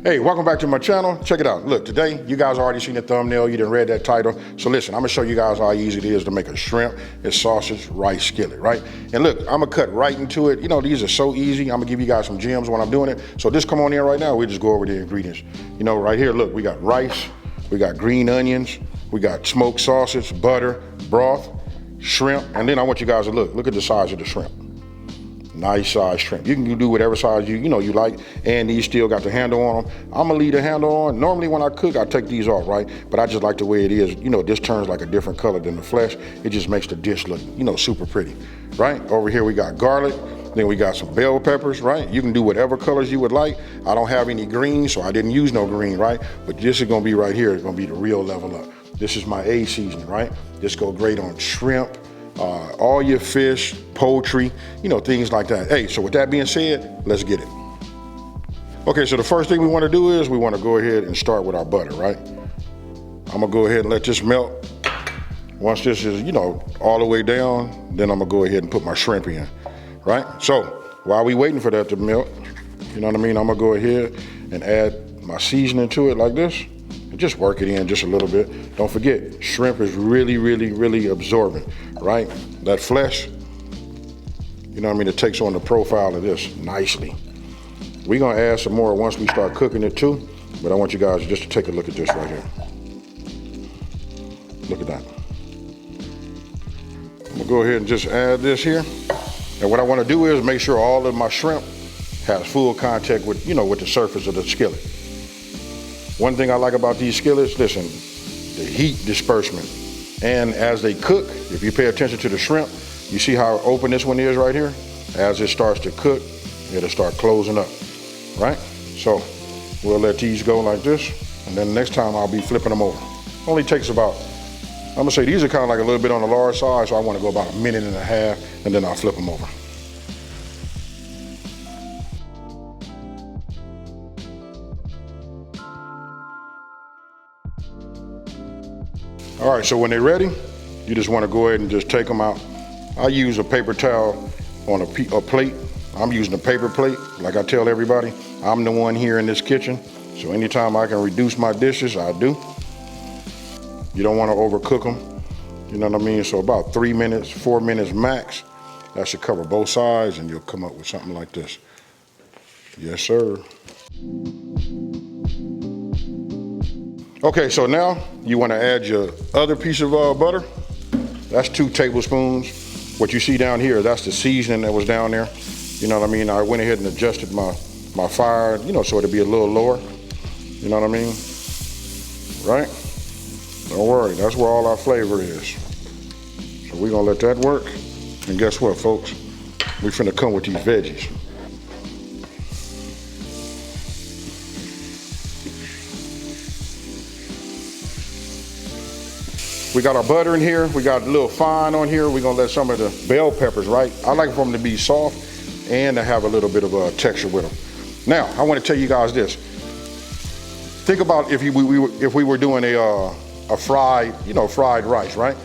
Hey, welcome back to my channel. Check it out. Look, today, you guys already seen the thumbnail. You done read that title. So listen, I'm gonna show you guys how easy it is to make a shrimp and sausage rice skillet, right? And look, I'm gonna cut right into it. You know, these are so easy. I'm gonna give you guys some gems when I'm doing it. So just come on in right now. We just go over the ingredients. You know, right here, look, we got rice, we got green onions, we got smoked sausage, butter, broth, shrimp, and then I want you guys to look at the size of the shrimp. Nice size shrimp. You can do whatever size you like, and these still got the handle on them. I'm gonna leave the handle on. Normally when I cook, I take these off, right? But I just like the way it is. You know, this turns like a different color than the flesh. It just makes the dish look, super pretty, right? Over here we got garlic, then we got some bell peppers, right? You can do whatever colors you would like. I don't have any green, so I didn't use no green, right? But this is gonna be right here. It's gonna be the real level up. This is my A seasoning, right? This go great on shrimp, all your fish, poultry, things like that. Hey, so with that being said, let's get it. Okay, so the first thing we want to do is we want to go ahead and start with our butter, right? I'm gonna go ahead and let this melt. Once this is, all the way down, then I'm gonna go ahead and put my shrimp in, right? So while we waiting for that to melt, I'm gonna go ahead and add my seasoning to it like this. And just work it in just a little bit. Don't forget, shrimp is really absorbent, right? That flesh, it takes on the profile of this nicely. We're gonna add some more once we start cooking it too, but I want you guys just to take a look at this right here. Look at that. I'm gonna go ahead and just add this here. And what I wanna do is make sure all of my shrimp has full contact with, with the surface of the skillet. One thing I like about these skillets, listen, the heat disbursement. And as they cook, if you pay attention to the shrimp, you see how open this one is right here? As it starts to cook, it'll start closing up, right? So we'll let these go like this, and then next time I'll be flipping them over. Only takes about, I'm gonna say these are kind of like a little bit on the large side, so I wanna go about a minute and a half, and then I'll flip them over. All right, so when they're ready, you just want to go ahead and just take them out. I use a paper towel on a plate. I'm using a paper plate. Like I tell everybody, I'm the one here in this kitchen. So anytime I can reduce my dishes, I do. You don't want to overcook them. You know what I mean? So about 3 minutes, 4 minutes max. That should cover both sides and you'll come up with something like this. Yes, sir. Okay, so now you want to add your other piece of butter. That's 2 tablespoons. What you see down here, that's the seasoning that was down there. You know what I mean? I went ahead and adjusted my fire, so it'd be a little lower. You know what I mean? Right? Don't worry, that's where all our flavor is. So we're gonna let that work. And guess what, folks? We finna come with these veggies. We got our butter in here. We got a little fine on here. We're gonna let some of the bell peppers, right? I like for them to be soft and to have a little bit of a texture with them. Now, I wanna tell you guys this. Think about if we were doing a fried, fried rice, right?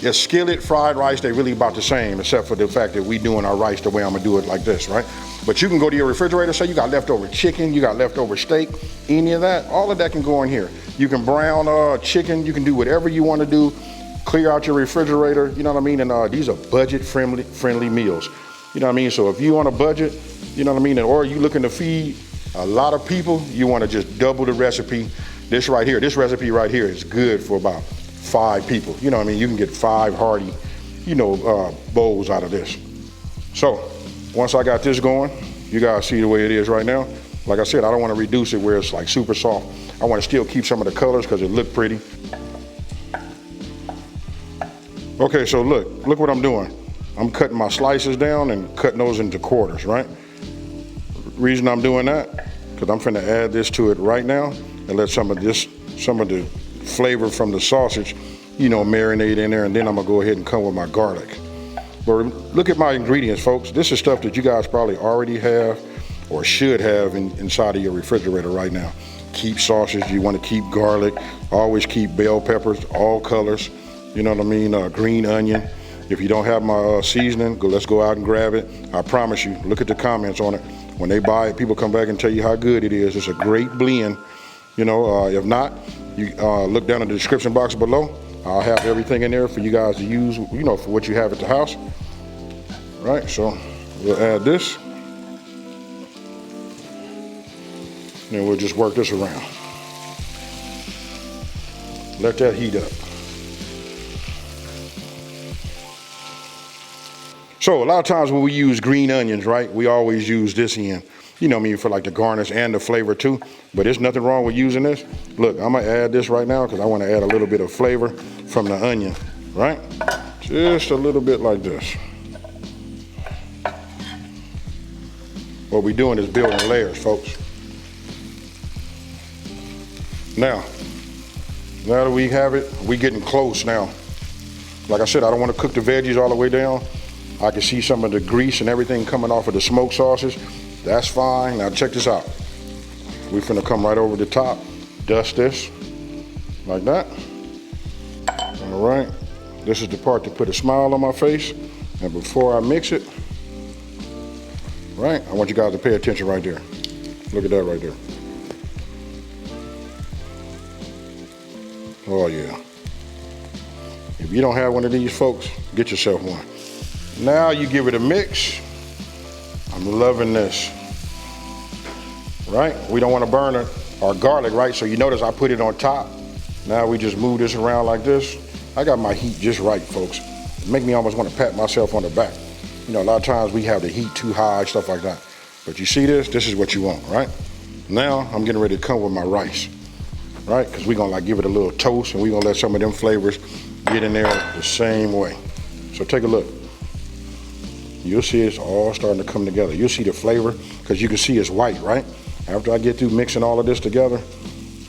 A skillet, fried rice, they're really about the same, except for the fact that we doing our rice the way I'm gonna do it like this, right? But you can go to your refrigerator, say you got leftover chicken, you got leftover steak, any of that, all of that can go in here. You can brown chicken, you can do whatever you want to do, clear out your refrigerator, you know what I mean? And these are budget friendly meals, you know what I mean? So if you on a budget, you know what I mean, or you looking to feed a lot of people, you want to just double the recipe. This recipe right here is good for about 5 people. You know what I mean? You can get 5 hearty, bowls out of this. So once I got this going, you guys see the way it is right now. Like I said, I don't want to reduce it where it's like super soft. I want to still keep some of the colors because it look pretty. Okay, so look what I'm doing. I'm cutting my slices down and cutting those into quarters, right? Reason I'm doing that, because I'm finna add this to it right now and let some of the flavor from the sausage, marinate in there, and then I'm gonna go ahead and come with my garlic. But look at my ingredients, folks. This is stuff that you guys probably already have or should have inside of your refrigerator right now. Keep sausage, you want to keep garlic, always keep bell peppers, all colors, you know what I mean, green onion. If you don't have my seasoning, let's go out and grab it. I promise you, look at the comments on it. When they buy it, people come back and tell you how good it is. It's a great blend. You know, if not, you look down in the description box below. I'll have everything in there for you guys to use, you know, for what you have at the house. Right, so we'll add this. Then we'll just work this around. Let that heat up. So a lot of times when we use green onions, right, we always use this in, you know what I mean, for like the garnish and the flavor too. But there's nothing wrong with using this. Look, I'm gonna add this right now because I want to add a little bit of flavor from the onion, right? Just a little bit like this. What we're doing is building layers, folks. Now that we have it, we getting close now. Like I said, I don't want to cook the veggies all the way down. I can see some of the grease and everything coming off of the smoked sausage. That's fine. Now check this out. We're finna come right over the top, dust this, like that. All right. This is the part to put a smile on my face. And before I mix it, right, I want you guys to pay attention right there. Look at that right there. Oh yeah. If you don't have one of these, folks, get yourself one. Now you give it a mix. I'm loving this. Right? We don't want to burn our garlic, right? So you notice I put it on top. Now we just move this around like this. I got my heat just right, folks. It make me almost want to pat myself on the back. You know, a lot of times we have the heat too high, stuff like that. But you see this? This is what you want, right? Now I'm getting ready to come with my rice, right? Because we're gonna like give it a little toast and we're gonna let some of them flavors get in there the same way. So take a look. You'll see it's all starting to come together. You'll see the flavor because you can see it's white, right? After I get through mixing all of this together,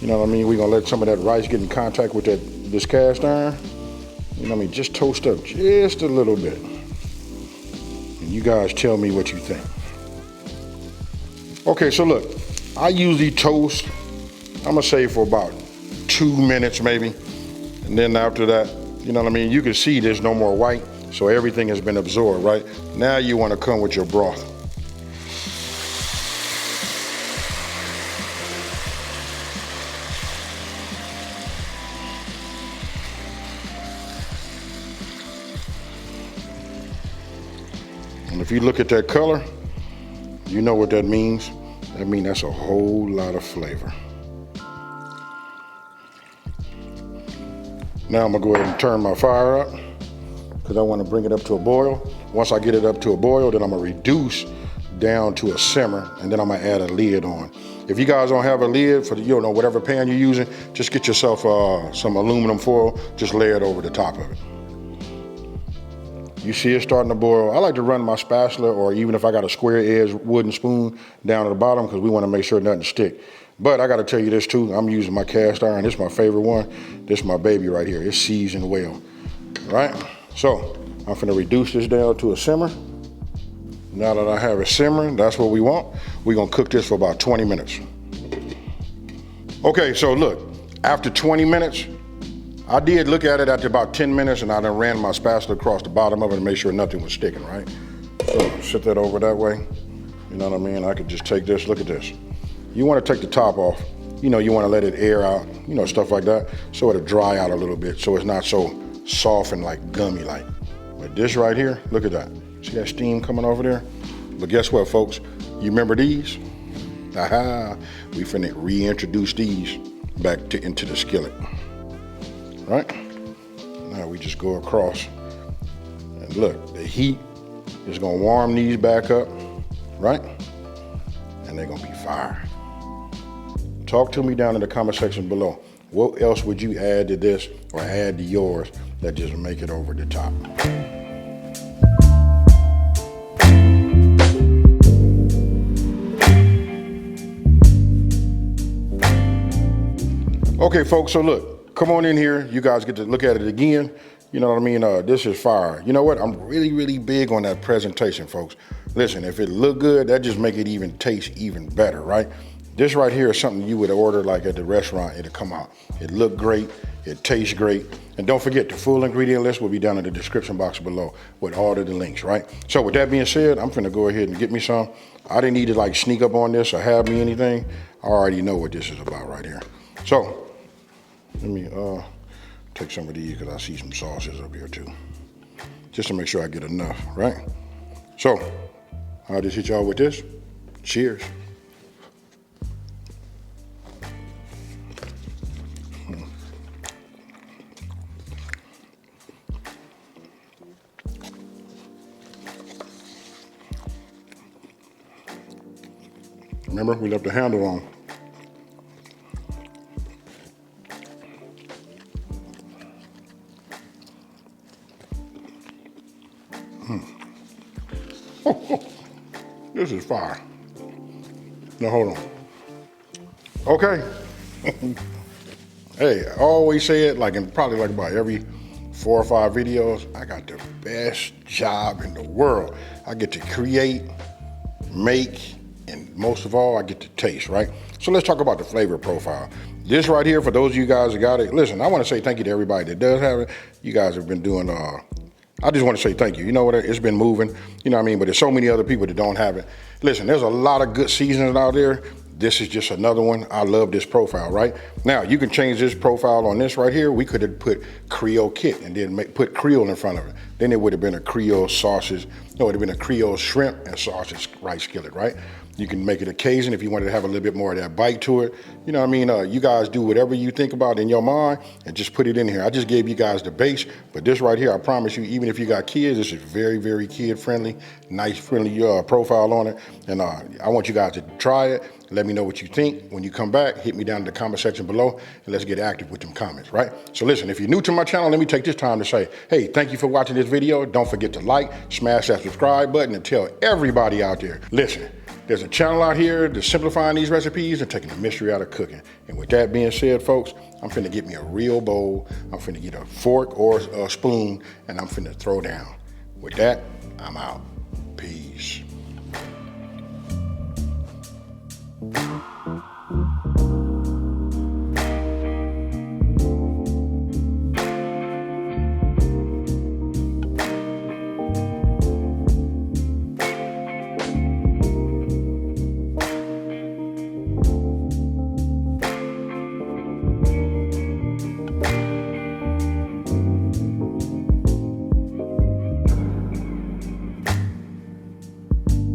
you know what I mean? We're gonna let some of that rice get in contact with this cast iron. You know what I mean? Just toast up just a little bit. And you guys tell me what you think. Okay, so look, I usually toast, I'm gonna say for about 2 minutes maybe. And then after that, you know what I mean? You can see there's no more white, so everything has been absorbed, right? Now you wanna come with your broth. And if you look at that color, you know what that means. That means that's a whole lot of flavor. Now I'm gonna go ahead and turn my fire up because I want to bring it up to a boil. Once I get it up to a boil, then I'm gonna reduce down to a simmer, and then I'm gonna add a lid on. If you guys don't have a lid for the, you know, whatever pan you're using, just get yourself some aluminum foil, just lay it over the top of it. You see it starting to boil. I like to run my spatula, or even if I got a square edge wooden spoon, down at the bottom because we want to make sure nothing stick. But I got to tell you this too, I'm using my cast iron. This is my favorite one. This is my baby right here. It's seasoned well, right? So I'm finna reduce this down to a simmer. Now that I have it simmering, that's what we want. We're gonna cook this for about 20 minutes. Okay, so look, after 20 minutes, I did look at it after about 10 minutes and I done ran my spatula across the bottom of it to make sure nothing was sticking, right? So set that over that way. You know what I mean? I could just take this, look at this. You wanna take the top off. You know, you wanna let it air out, you know, stuff like that, so it'll dry out a little bit, so it's not so soft and like gummy like. But this right here, look at that. See that steam coming over there? But guess what, folks? You remember these? Aha, we finna reintroduce these back into the skillet. Right? Now we just go across. And look, the heat is gonna warm these back up, right? And they're gonna be fire. Talk to me down in the comment section below. What else would you add to this or add to yours that just make it over the top? Okay, folks, so look, come on in here. You guys get to look at it again. You know what I mean? This is fire. You know what? I'm really, really big on that presentation, folks. Listen, if it look good, that just make it even taste even better, right? This right here is something you would order like at the restaurant. It'll come out. It look great. It tastes great. And don't forget, the full ingredient list will be down in the description box below with all of the links, right? So with that being said, I'm finna go ahead and get me some. I didn't need to like sneak up on this or have me anything. I already know what this is about right here. So let me take some of these because I see some sauces up here too. Just to make sure I get enough, right? So I'll just hit y'all with this. Cheers. Remember, we left the handle on. This is fire. Now hold on. Okay. Hey, I always say it like in probably like about every 4 or 5 videos, I got the best job in the world. I get to create, make, and most of all, I get to taste, right? So let's talk about the flavor profile. This right here, for those of you guys that got it, listen, I want to say thank you to everybody that does have it. You guys have been doing, I just want to say thank you. You know what, it's been moving, you know what I mean? But there's so many other people that don't have it. Listen, there's a lot of good seasonings out there. This is just another one. I love this profile, right? Now, you can change this profile on this right here. We could have put Creole kit and then put Creole in front of it. Then it would have been a Creole sausage. No, it would have been a Creole shrimp and sausage rice skillet, right? You can make it a Cajun if you wanted to have a little bit more of that bite to it. You know what I mean? You guys do whatever you think about in your mind and just put it in here. I just gave you guys the base, but this right here, I promise you, even if you got kids, this is very, very kid-friendly, nice, friendly profile on it. And I want you guys to try it. Let me know what you think. When you come back, hit me down in the comment section below and let's get active with them comments, right? So listen, if you're new to my channel, let me take this time to say, hey, thank you for watching this video. Don't forget to like, smash that subscribe button and tell everybody out there, listen, there's a channel out here that's simplifying these recipes and taking the mystery out of cooking. And with that being said, folks, I'm finna get me a real bowl. I'm finna get a fork or a spoon and I'm finna throw down. With that, I'm out. Peace.